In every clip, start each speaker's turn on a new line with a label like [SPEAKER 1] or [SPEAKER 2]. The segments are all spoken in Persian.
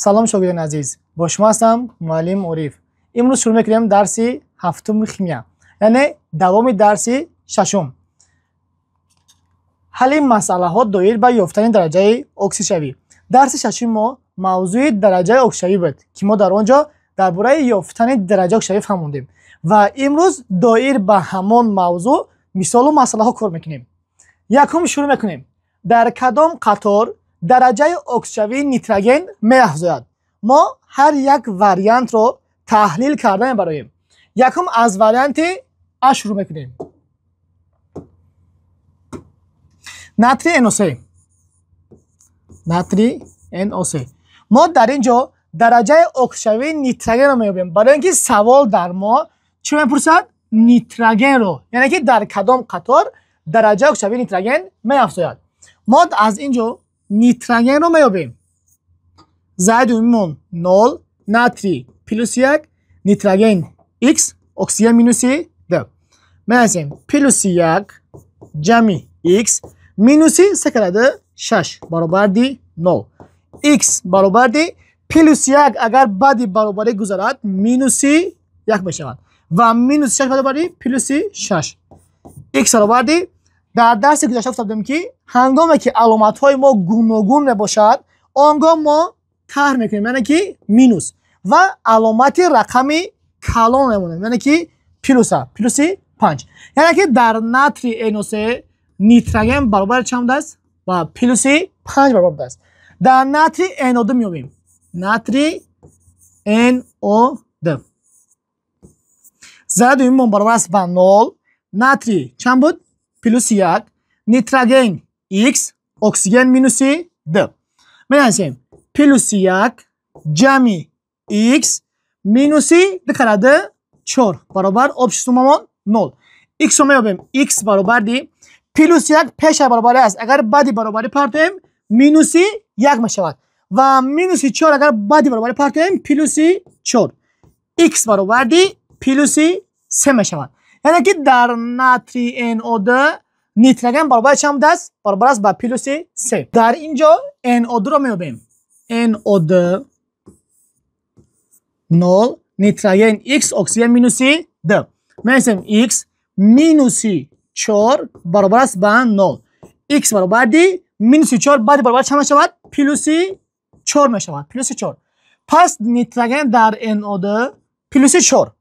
[SPEAKER 1] سلام شاگردان عزیز، با شما هستم معلم عریف. امروز شروع میکنیم درسی هفتم شیمی، یعنی دوام درسی ششم. حل مسئله ها دایر به یافتن درجه اکسیشوی. درس ششم ما موضوع درجه اکسیشوی بود که ما در آنجا درباره یافتن درجه اکسیشوی فهمیدیم و امروز دایر به همان موضوع مثال و مسئله ها کار میکنیم. یکم شروع میکنیم. در کدام قطار درجه اکسیشوی نیتروژن می‌افزاید؟ ما هر یک واریانت رو تحلیل کرده می‌بریم. یکم از واریانت ا شروع میکنیم. ناتری NO3. ناتری NO3. ما در اینجا درجه اکسیشوی نیتروژن رو می‌یابیم. برای اینکه سوال در ما چی می‌پرسد؟ نیتروژن رو، یعنی که در کدام قطار درجه اکسیشوی نیتروژن می‌افزاید. ما از اینجا نیتروژن رو میابیم. زایدمون 0 ناتری پلوس 1 نیتروژن x اکسیژن مینوس 2 می‌نویسیم پلوس 1 جمع x مینوس 3 کرده 6 برابر دی 0. x برابر دی پلوس 1 اگر بعد برابری گذارد مینوس 1 بشود و مینوس 6 برابر دی پلوس 6. x برابر دی در درس گذشته گفتم که هنگامی که علامت های ما گوناگون میباشد آنگاه ما طرح میکنیم، یعنی که مینوس و علامت رقمی کلان میمونه، یعنی که پلوس 5. یعنی که در ناتری NO3 نیتروژن برابر چند است؟ و پلوس 5 برابر است. در ناتری NO2 میابیم. ناتری NO2 زد این برابر است با 0 ناتری چند بود؟ پلوس 1 نیتروژن x اکسیژن مینوس 2 می‌نویسیم پلوس 1 جمع x مینوس 2 کرده 4 برابر آبشتوممان 0. x رو میابیم x برابر دی پلوس 1 پیش برابر است، اگر بعدی برابری پرتیم مینوس 1 میشود و مینوس 4 اگر بعدی برابری پرتیم پلوس 4. x برابر دی پلوس 3 میشود. یعنی که در ناتری NO2 نیتروژن برابر چند است؟ برابر است با پلوس 3. در اینجا NO2 رو میابیم. NO2 0 نیتروژن x اکسیژن مینوس 2 می‌نویسیم x مینوس 4 برابر است با 0. x برابر دی مینوس 4 بعد برابر چند میشود؟ پلوس 4 میشود. پلوس 4. پس نیتروژن در NO2 پلوس 4.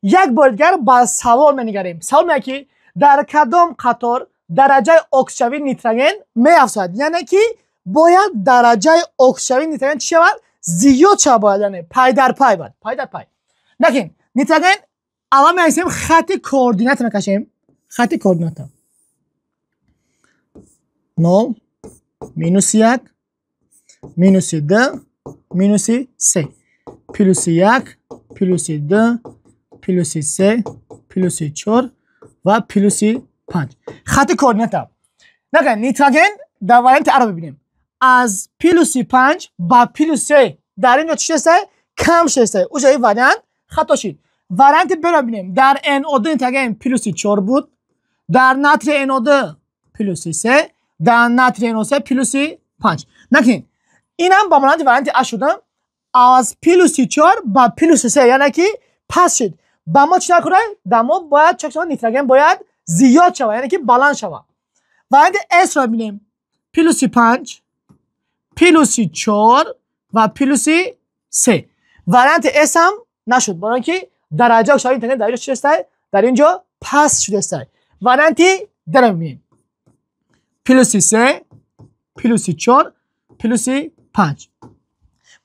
[SPEAKER 1] یک بار دیگر با سوال می‌نگریم. سوال میگه که در کدام قطار درجه اکسیشوی نیتروژن می‌افزاید؟ یعنی که باید درجه اکسیشوی نیتروژن چی شود؟ زیاد شود، یعنی پای در پای باید. پای در پای. لیکن نیتروژن اول می‌نویسیم خط کوردینات می‌کشیم. خط کوردینات 0 مینوس 1 مینوس 2 مینوس 3 پلوس 1 پلوس 2 پلوس 3 پلوس 4 و پلوس 5. خط کوردینات. نگه نیتروژن در واریانت ا رو ببینیم. از پلوس 5 با پلوس 3 در اینجا چی هست؟ کم شده. او جای واریانت خطا شد. واریانت ب رو ببینیم. در NO2 نیتروژن پلوس 4 بود. در ناتری NO2 پلوس 3. در ناتری NO3 پلوس 5. نکنین اینم با مانند واریانت ا شده. از پلوس 4 با پلوس 3 یعنی که پس شد. با ما چی نکنه؟ در ما باید چک شود نیتروژن باید زیاد شود، یعنی که بلند شود. واریانت اس رو ببینیم. پلوس 5 پلوس 4 و پلوس 3. واریانت اس هم نشد، برای اینکه درجه اکسیشوی نیتروژن در اینجا چی است؟ در اینجا پس شده است. واریانت د رو ببینیم. پلوس 3 پلوس 4 پلوس 5.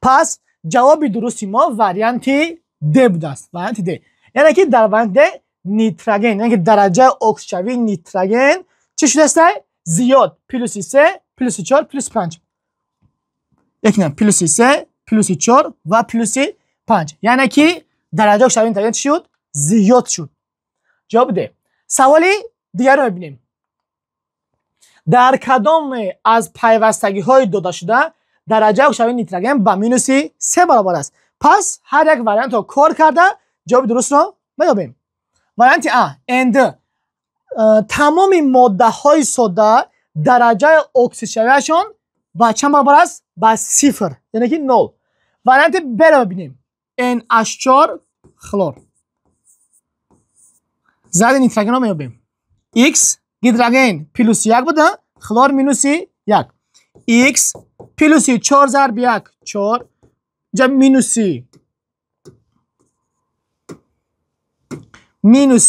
[SPEAKER 1] پس جواب درستی ما واریانت د بوده است. واریانت د یعنی که در واریانت د نیتروژن، یعنی که درجه اکسیشوی نیتروژن چی شده است؟ زیاد. پلوس 3 پلوس 4 پلوس 5. یک نه پلوس 3 پلوس 4 و پلوس 5 یعنی که درجه اکسیشوی نیتروژن چی شد؟ زیاد شد. جواب ده. سوالی دیگر رو ببینیم. در کدام از پیوستگی های داده شده درجه اکسیشوی نیتروژن با مینوس 3 برابر است؟ پس هر یک واریانت رو کار کرده جواب درست رو میابیم. واریانت ا اند تمام ماده های ساده درجه اکسیشویشون با چند برابر است؟ با 0 یعنی که 0. وریانت ب رو ببینیم NH4 خلور. زد نیتروژن رو میابیم. X هیدروژن پلوس 1 بوده، خلور مینوس 1. X پلوس 4 ضرب 1 4 جا مینوس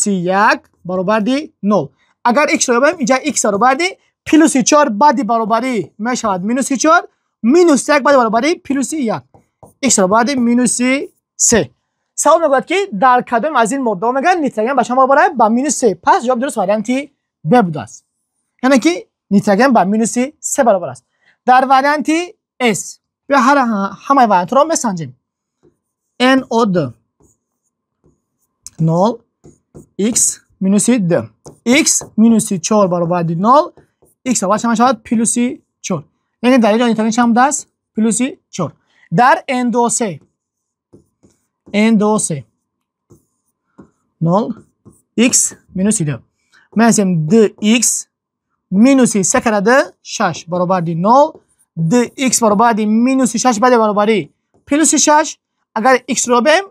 [SPEAKER 1] 1 برابر دی 0. اگر x رو ببینیم اینجا x برابر دی پلوس 4 بعد برابری میشود مینوس 4 مینوس 1 بعد برابری پلوس 1 x برابر دی مینوس 3. سوال میگوید که در کدام از این ماده میگن نیتروژن به شما برابر با مینوس 3. پس جواب درست وریانتی ب بوده است. یعنی که نیتروژن با مینوس 3 برابر است. در وریانتی S به همه وریانت را میسنجیم. NO2 0 x مینوس 2 x مینوس 4 برابر دی 0 x برابر چند شود پلوس 4. یعنی در اینجا نیتروژن چند بوده است پلوس 4. در N2 N2 0 x مینوس 2 میسیم 2x مینوس 3 کرده 6 برابر دی 0 2x برابر دی مینوس 6 بعد برابری پلوس 6. اگر x رو بیم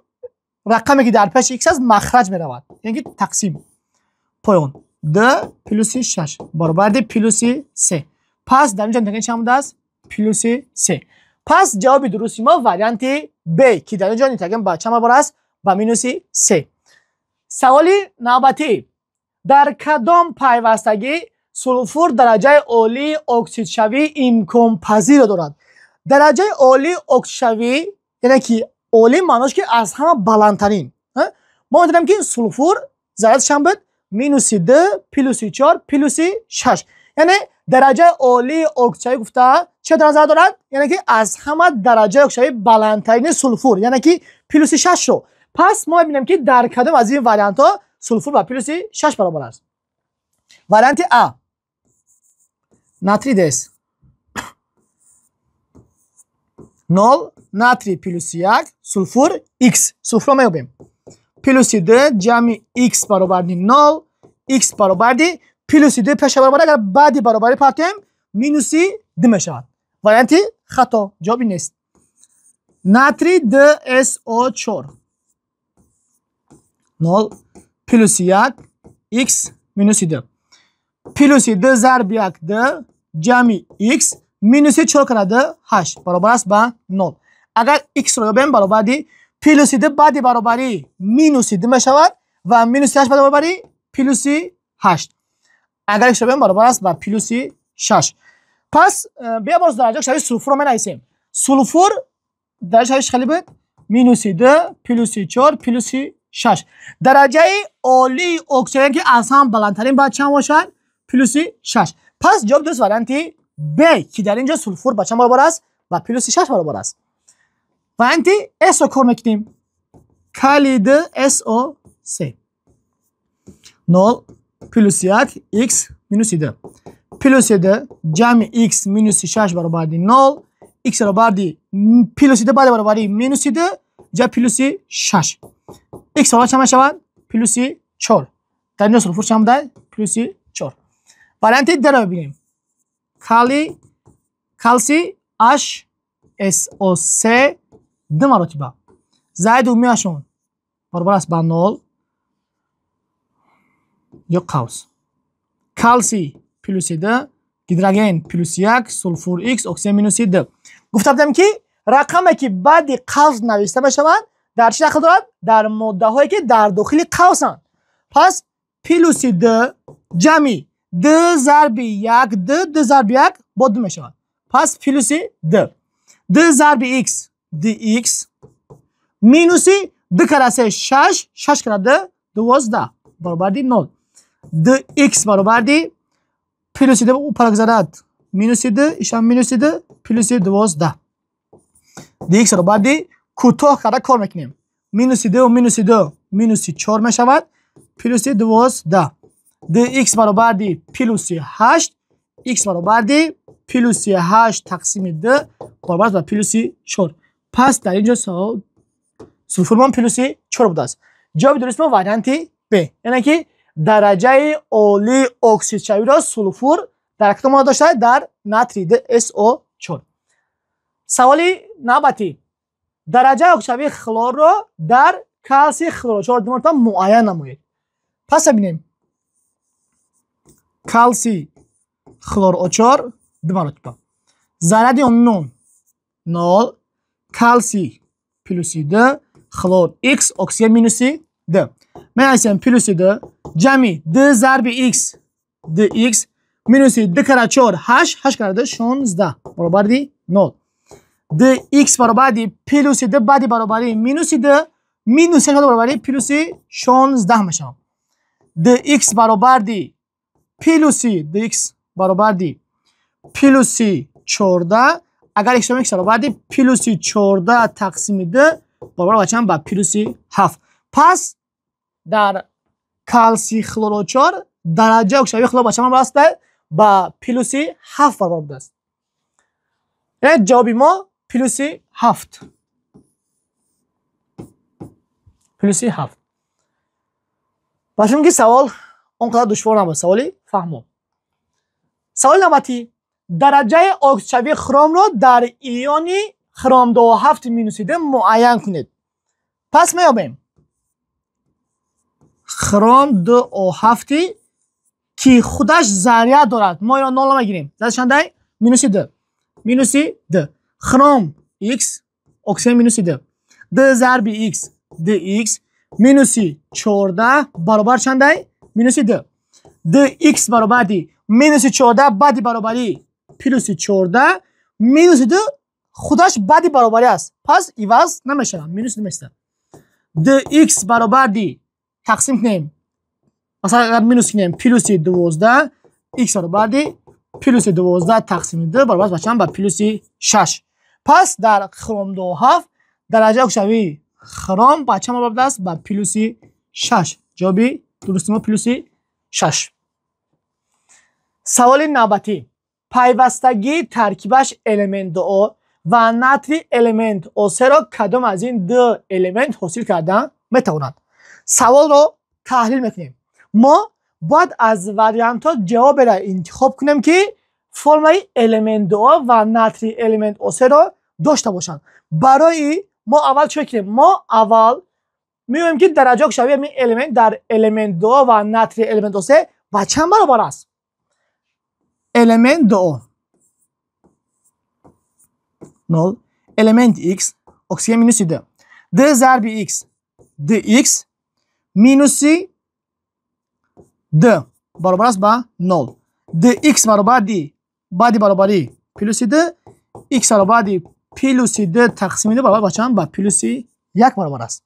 [SPEAKER 1] رقمی که در پیش x است مخرج می رود، یعنی تقسیم پایان 2 پلوس 6 برابر دی پلوس 3. پس در اینجا نیتروژن چند بوده است پلوس 3. پس جواب درستی ما وریانت ب که در اینجا نیتروژن با چند برابر است با مینوس 3. سوالی نوبتی در کدام پیوستگی سولفور درجه عالی اکسید شوی امکان پذیر دارد؟ درجه عالی اکسید شوی یعنی که عالی معناش که از همه بلندترین. ما می‌دونیم که سولفور ذراتش چند بود مینوس 2 پلوس 4 پلوس 6. یعنی درجه عالی اکسید شوی گفته چه درجه دارد؟ یعنی که از همه درجه اکسید شوی بلندترین سولفور یعنی که پلوس 6 رو. پس ما می‌بینیم که در کدام از این وریانت ها سولفور با پلوس 6 برابر است. وریانت A ناتری دس 0 ناتری پلوس 1 سولفور x سولفور ما میابیم پلوس 2 جمع x برابر دی 0 x برابر دی پلوس 2 پیش برابر اگر بعدی برابری پرتیم مینوس 2 میشود. وریانت خطا جوابی نیست. ناتری DSO4 0 پلوس 1 x مینوس 2 پلوس 2 ضرب 1 2 جمع x مینوس 4 کرده 8 برابر است با 0. اگر x رو ببینیم برابر دی پلوس 2 بعد برابری مینوس 2 میشود و مینوس 8 بعد برابری پلوس 8. اگر x رو ببینیم برابر است با پلوس 6. پس بیا باز درجه شوی سولفور رو بنویسیم. سولفور درجه شویش خیلی بود مینوس 2 پلوس 4 پلوس 6. درجه عالی اکسیژن که از هم بلندترین باید چند باشد پلوس 6. پس جواب درست وریانت ب که در اینجا سولفور با چند برابر است و پلوس 6 برابر است. وریانت اس رو کار میکنیم. کلید SO3 0 پلوس 1 x مینوس 2 پلوس 2 جمع x مینوس 6 برابر دی 0 x برابر دی پلوس 2 بعد برابری مینوس 2 جا پلوس 6 x برابر چند شود پلوس 4. در اینجا سولفور چند بوده پلوس 4. وریانت د رو ببینیم. کلسی HSO3 2 مرتبه زائد اومیهشون برابر است با 0 یا قوس. کلسی پلوس 2 هیدروژن پلوس 1 سولفور x اکسیژن مینوس 2. گفته بودم که رقمی که بعد قوس نوشته بشود در چه داخل دارد؟ در ماده هایی که در داخل قوسند. پس پلوس 2 جمع 2 ضرب 1 2 ضرب 1 با 2 میشود. پس پلوس 2 ضرب x dx مینوس 2 کرده 3 6 کرده 12 برابر دی 0 2x برابر دی پلوس 2 او پراگذارد مینوس 2 ایشان مینوس 2 پلوس 12 dx برابر دی کوتاه کرده کار میکنیم. مینوس 2 و مینوس 2 مینوس 4 میشود پلوس 12 dx برابر دی پلوس 8 x برابر دی پلوس 8 تقسیم 2 برابر است با پلوس 4. پس در اینجا سولفور پلوس 4 بوده است. جواب درست ما وریانت ب یعنی که درجه عالی اکسید شوی را سولفور در کدام ماده داشته در ناتری DSO4. سوالی نوبتی درجه آکسیدی خلور رو در کلسی خلور 4 مرتبه معین نمایید. پس ببینیم کلسی خلور 4 2 مرتبه ضرر اون 0 کلسی پلوس 2 خلور x اکسیژن مینوس 2 می‌نویسیم پلوس 2 جمعی 2 ضرب x 2x مینوس 2 کره 4 8 8 کره 2 16 برابر دی 0 2x برابر دی پلوس 2 بعدی برابری مینوس 2 مینوس 2 برابری پلوس 16 میشه 2x برابر دی پلوس 2x برابر دی پلوس 14 اگر x برابر دی پلوس 14 تقسیم 2 برابر بچم با پلوس 7. پس در کلسی خلور 4 درجه اکسیدی خلور بچم راست با پلوس 7 برابر است. یعنی جواب ما پلوس 7. پلوس 7. باشم که سوال اونقدر دشوار نبود. سوالی فهمم. سوال نوبتی درجه اکسیدی خرم را در ایون خرم 27 مینوس 2 معین کنید. پس میابیم خرم 27 که خودش ذره دارد ما یا 0 میگیریم. ذره چنده؟ مینوس 2 مینوس 2 خرم x اکسیژن مینوس 2 2 ضرب x 2x مینوس 14 برابر چنده؟ مینوس 2 2x برابر دی مینوس 14 بعدی برابری پلوس 14 مینوس 2 خودش بعدی برابری است. پس ایواز نمیشه مینوس نمیشه 2x برابر دی تقسیم کنیم مثلا اگر مینوس کنیم پلوس 12 x برابر دی پلوس 12 تقسیم 2 برابر بچم با پلوس 6. پس در خرم 27 درجه اکسیدی خرم بچم برابر است با پلوس 6. جوابی درست ما پلوس 6. سوال نوبتی پیوستگی ترکیبش المنت O و ناتری المنت O3 را کدام از این دو المنت حاصل کردن میتوانند؟ سوال رو تحلیل میکنیم. ما باید از وریانت ها جواب را انتخاب کنیم که فرمای المنت O و ناتری المنت O3 را داشته باشند. برای ما اول چه کنیم؟ ما اول میگوییم که درجه اکسیدی این المنت در المنت O و ناتری المنت O3 با چند برابر است؟ المنت O 0 المنت x اکسیژن مینوس 2 2 ضرب x 2x مینوس 2 برابر است با 0 2x برابر دی بعدی برابری پلوس 2 x برابر دی پلوس 2 تقسیم 2 برابر با چند؟ با پلوس 1 برابر است.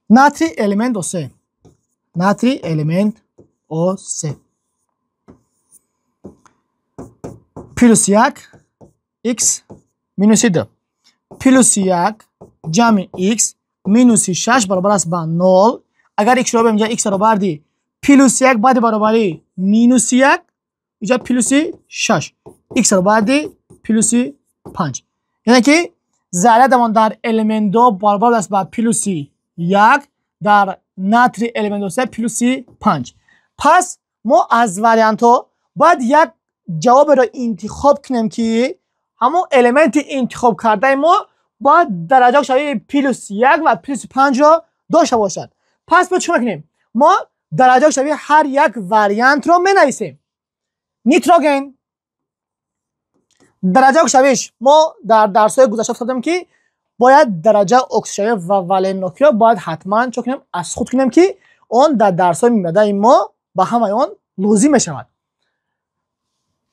[SPEAKER 1] ناتری المنت O3 ناتری المنت O3 پلوس 1 x مینوس 2 پلوس 1 جمع x مینوس 6 برابر است با 0. اگر x رو بریم اینجا x برابر دی پلوس 1 بعد برابری مینوس 1 اینجا پلوس 6 x برابر دی پلوس 5. یعنی که ذره دمان در المنت دو برابر است با پلوس 1 در ناتری المنت O3 پلوس 5. پس ما از وریانت ها باید یک جواب را انتخاب کنیم که همون المنت انتخاب کرده ما باید درجه اکسیدی پلوس 1 و پلوس 5 را داشته باشد. پس ما چه میکنیم؟ ما درجه اکسیدی هر یک وریانت را مینویسیم. نیتروژن درجه اکسیدیش ما در درس‌های گذشته گفتم که باید درجه اکسیدی و ولنوکی را باید حتما چه کنیم؟ از خود کنیم که اون در درس‌های میمرده ما با همه اون لازم میشود.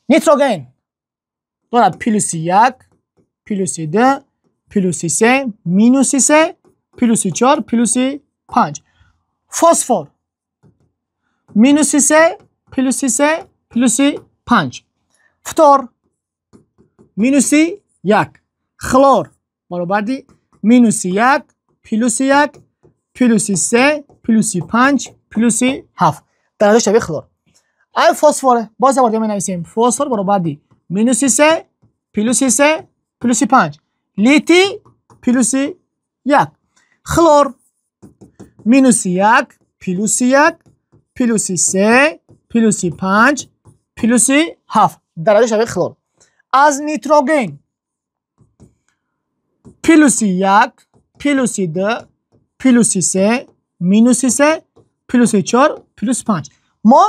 [SPEAKER 1] نیتروژن دارد پلوس 1 پلوس 2 پلوس 3 مینوس 3 پلوس 4 پلوس 5. فسفر مینوس 3 پلوس 3 پلوس 5. فتور مینوس 1 خلور برابر دی مینوس 1 پلوس 1 پلوس 3 پلوس 5 پلوس 7 درجه شبیه خلور. ای فسفر باز دوباره می نویسیم فسفر برابر دی مینوس 3 پلوس 3 پلوس 5 لیتی پلوس 1 خلور مینوس 1 پلوس 1 پلوس 3 پلوس 5 پلوس 7 درجه شبیه خلور. از نیتروژن پلوس یک، پلوس دو، پلوس سه، مینوس سه، پلوس چهار، پلوس پنج. ما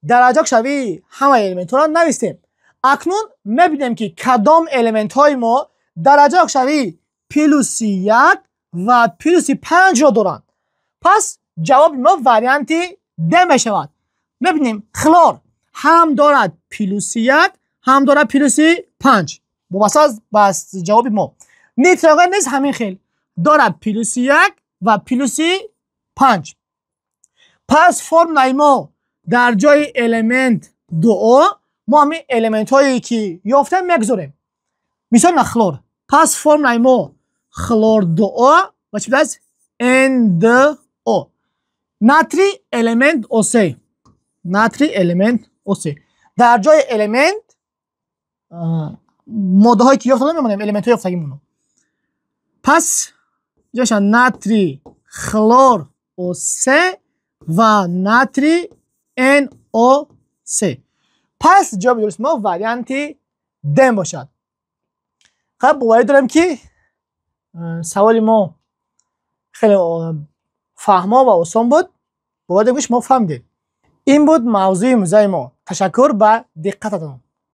[SPEAKER 1] درجه شوی همه الیمنت ها را نوشتیم. اکنون میبینیم که کدام الیمنت های ما درجه شوی پلوس یک و پلوس پنج را دارند. پس جواب ما وریانت د می شود. میبینیم خلور هم دارد پلوس یک هم دارد پلوس پنج. بس جواب ما. نیتروژن نیز همین خیل دارد پلوس یک و پلوس پنج. پس فرمولای ما در جای الیمنت دو ما همین الیمنت هایی که یافتیم میگذاریم. مثال خلور. پس فرمولای ما خلور دو و چی بود؟ NaO. ناتری الیمنت O3. ناتری الیمنت O3. در جای الیمنت ماده هایی که یافتیم میمونیم الیمنت های یافتگیمونو. پس جاشن ناتری خلور O3 و ناتری NO3. پس جواب درست ما وریانت د باشد. خب باور دارم که سوال ما خیلی فهما و آسان بود. باور دارم که شما فهمیدید. این بود موضوع امروزی ما. تشکر به دقتتون.